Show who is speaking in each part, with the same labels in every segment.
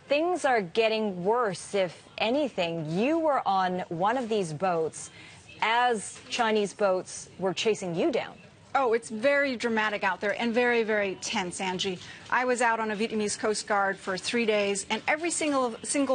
Speaker 1: things are getting worse, if anything. You were on one of these boats as Chinese boats were chasing you down.
Speaker 2: Oh, it's very dramatic out there and very, very tense, Angie. I was out on a Vietnamese Coast Guard for 3 days, and every single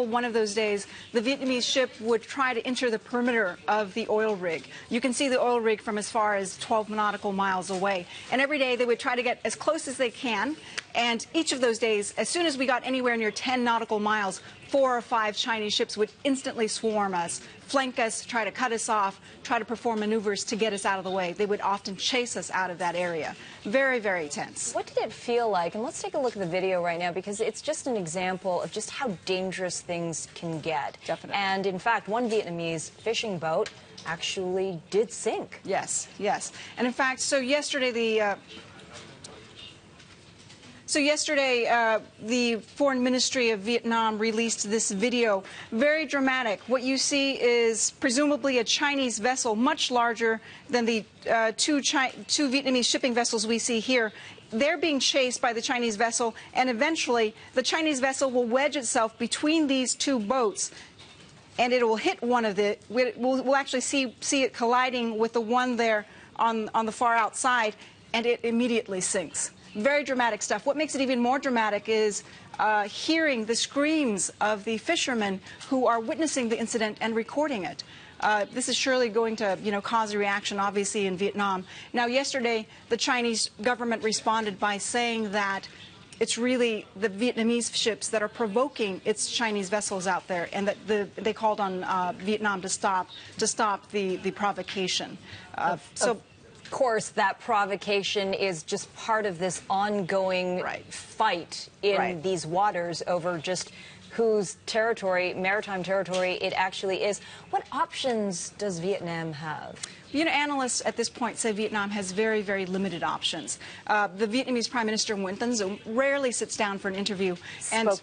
Speaker 2: one of those days, the Vietnamese ship would try to enter the perimeter of the oil rig. You can see the oil rig from as far as 12 nautical miles away. And every day they would try to get as close as they can. And each of those days, as soon as we got anywhere near 10 nautical miles, 4 or 5 Chinese ships would instantly swarm us, flank us, try to cut us off, try to perform maneuvers to get us out of the way. They would often chase us out of that area. Very, very tense.
Speaker 1: What did it feel like? And let's take a look at the video right now, because it's just an example of just how dangerous things can get.
Speaker 2: Definitely.
Speaker 1: And in fact, one Vietnamese fishing boat actually did sink.
Speaker 2: Yes, yes. And in fact, so yesterday the Foreign Ministry of Vietnam released this video. Very dramatic. What you see is presumably a Chinese vessel, much larger than the two Vietnamese shipping vessels we see here. They're being chased by the Chinese vessel, and eventually the Chinese vessel will wedge itself between these two boats, and it will hit one of the. We'll actually see it colliding with the one there on the far outside, and it immediately sinks. Very dramatic stuff. What makes it even more dramatic is hearing the screams of the fishermen who are witnessing the incident and recording it. This is surely going to, cause a reaction, obviously, in Vietnam. Now, yesterday, the Chinese government responded by saying that it's really the Vietnamese ships that are provoking its Chinese vessels out there, and that they called on Vietnam to stop the provocation.
Speaker 1: Of course, that provocation is just part of this ongoing fight in these waters over just whose territory, maritime territory, it actually is. What options does Vietnam have?
Speaker 2: Analysts at this point say Vietnam has very, very limited options. The Vietnamese Prime Minister Nguyen Thanh Dũng rarely sits down for an interview.
Speaker 1: Spoke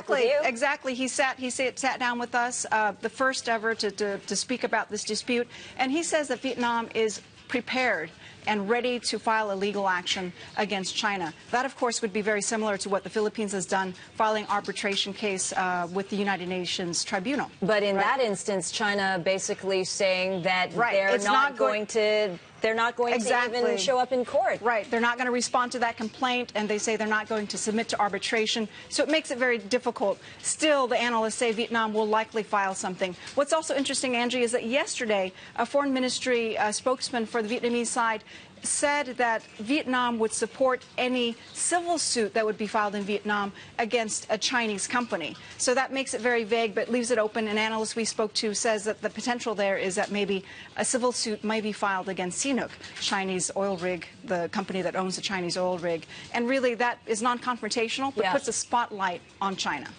Speaker 1: with you?
Speaker 2: Exactly. He sat down with us, the first ever to speak about this dispute, and he says that Vietnam is prepared and ready to file a legal action against China. That, of course, would be very similar to what the Philippines has done, filing arbitration case with the United Nations Tribunal.
Speaker 1: But in that instance, China basically saying that they're not going to even show up in court.
Speaker 2: Right. They're not going to respond to that complaint, and they say they're not going to submit to arbitration. So it makes it very difficult. Still, the analysts say Vietnam will likely file something. What's also interesting, Angie, is that yesterday, a foreign ministry spokesman for the Vietnamese side said that Vietnam would support any civil suit that would be filed in Vietnam against a Chinese company. So that makes it very vague, but leaves it open. An analyst we spoke to says that the potential there is that maybe a civil suit might be filed against CNOOC, Chinese oil rig, the company that owns the Chinese oil rig. And really, that is non-confrontational, but puts a spotlight on China.